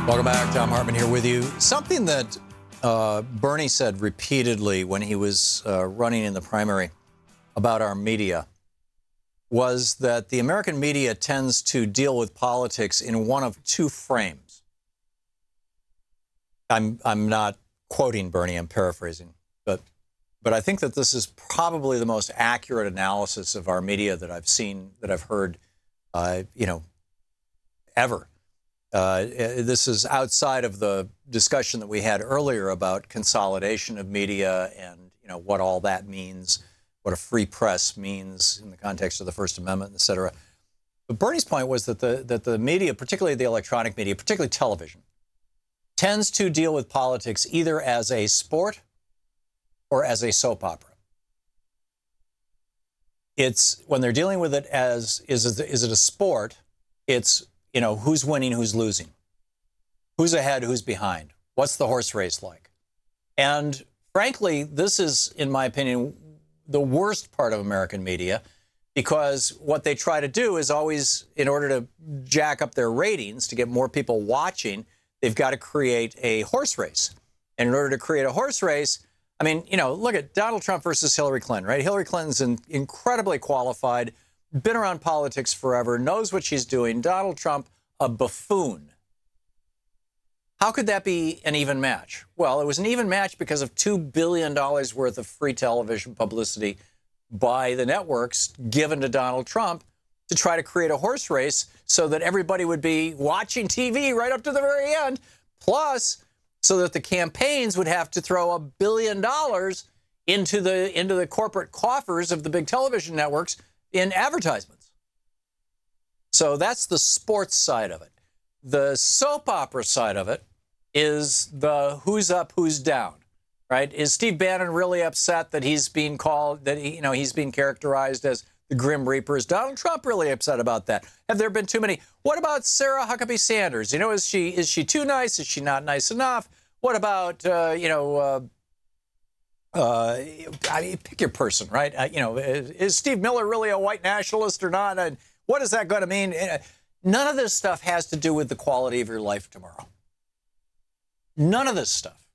Welcome back. Thom Hartmann here with you. Something that Bernie said repeatedly when he was running in the primary about our media was that the American media tends to deal with politics in one of two frames. I'm not quoting Bernie, I'm paraphrasing, but I think that this is probably the most accurate analysis of our media that I've seen, that I've heard, ever. This is outside of the discussion that we had earlier about consolidation of media and, what all that means, what a free press means in the context of the First Amendment, et cetera. But Bernie's point was that the media, particularly the electronic media, particularly television, tends to deal with politics either as a sport or as a soap opera. It's when they're dealing with it as, is it a sport? It's, who's winning, who's losing, who's ahead, who's behind, what's the horse race like? And frankly, this is, in my opinion, the worst part of American media, because what they try to do is always, in order to jack up their ratings, to get more people watching, they've got to create a horse race. And in order to create a horse race, I mean, look at Donald Trump versus Hillary Clinton, right? Hillary Clinton's incredibly qualified, been around politics forever, knows what she's doing. Donald Trump, a buffoon. How could that be an even match? Well, it was an even match because of $2 billion worth of free television publicity by the networks given to Donald Trump to try to create a horse race so that everybody would be watching TV right up to the very end, plus so that the campaigns would have to throw $1 billion into the corporate coffers of the big television networks in advertisements. So that's the sports side of it. The soap opera side of it is the who's up, who's down, right? Is Steve Bannon really upset that he's being called, that he's being characterized as the Grim Reaper? Is Donald Trump really upset about that? Have there been too many? What about Sarah Huckabee Sanders? Is she too nice? Is she not nice enough? What about I mean, pick your person, right? Is Steve Miller really a white nationalist or not? And what is that going to mean? None of this stuff has to do with the quality of your life tomorrow. None of this stuff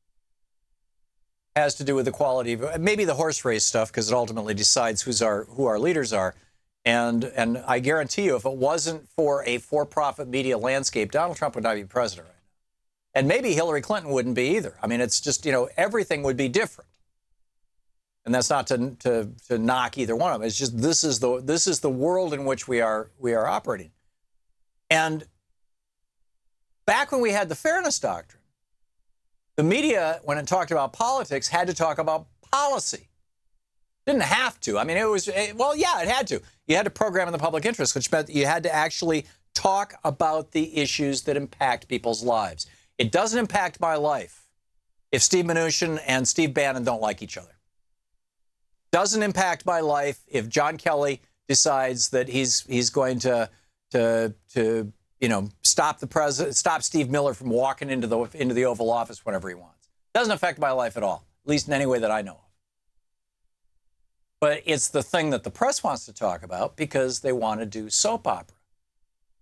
has to do with the quality of, maybe the horse race stuff, because it ultimately decides who our leaders are. And I guarantee you, if it wasn't for a for-profit media landscape, Donald Trump would not be president right now. And maybe Hillary Clinton wouldn't be either. I mean, it's just, everything would be different. And that's not to knock either one of them. It's just this is the world in which we are operating. And back when we had the fairness doctrine, the media, when it talked about politics, had to talk about policy. Didn't have to. I mean, it had to. You had to program in the public interest, which meant you had to actually talk about the issues that impact people's lives. It doesn't impact my life if Steve Mnuchin and Steve Bannon don't like each other. Doesn't impact my life if John Kelly decides that he's going to stop Steve Miller from walking into the Oval Office whenever he wants. Doesn't affect my life at all, at least in any way that I know of. But it's the thing that the press wants to talk about because they want to do soap opera.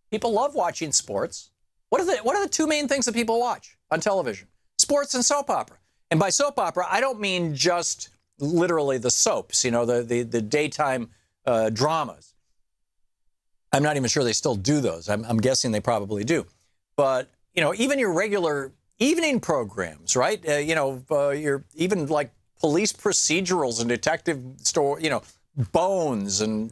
People love watching sports. What are the two main things that people watch on television? Sports and soap opera. And by soap opera, I don't mean just literally the soaps, the daytime dramas. I'm not even sure they still do those. I'm guessing they probably do. But, even your regular evening programs, right? Your even like police procedurals and detective Bones and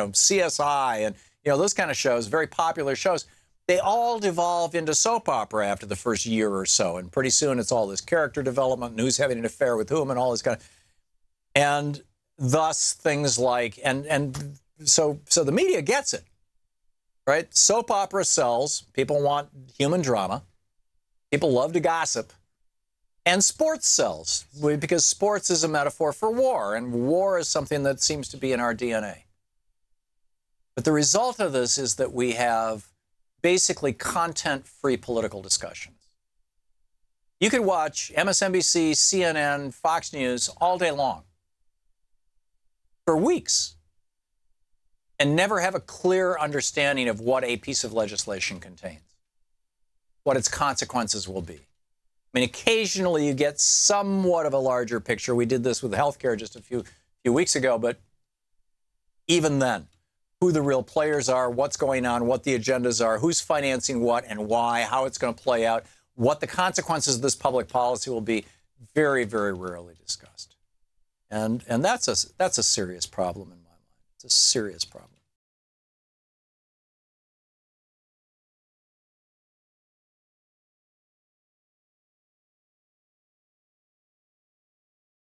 CSI and, those kind of shows, very popular shows. They all devolve into soap opera after the first year or so. And pretty soon it's all this character development and who's having an affair with whom and all this kind of. And thus things like, so the media gets it, right? Soap opera sells. People want human drama. People love to gossip. And sports sells because sports is a metaphor for war. And war is something that seems to be in our DNA. But the result of this is that we have basically content-free political discussions. You could watch MSNBC, CNN, Fox News all day long for weeks and never have a clear understanding of what a piece of legislation contains. what its consequences will be. I mean, occasionally you get somewhat of a larger picture. We did this with healthcare just a few weeks ago, but even then, who the real players are, what's going on, what the agendas are, who's financing what and why, how it's going to play out, what the consequences of this public policy will be, very, very rarely discussed. And that's a serious problem in my mind. It's a serious problem.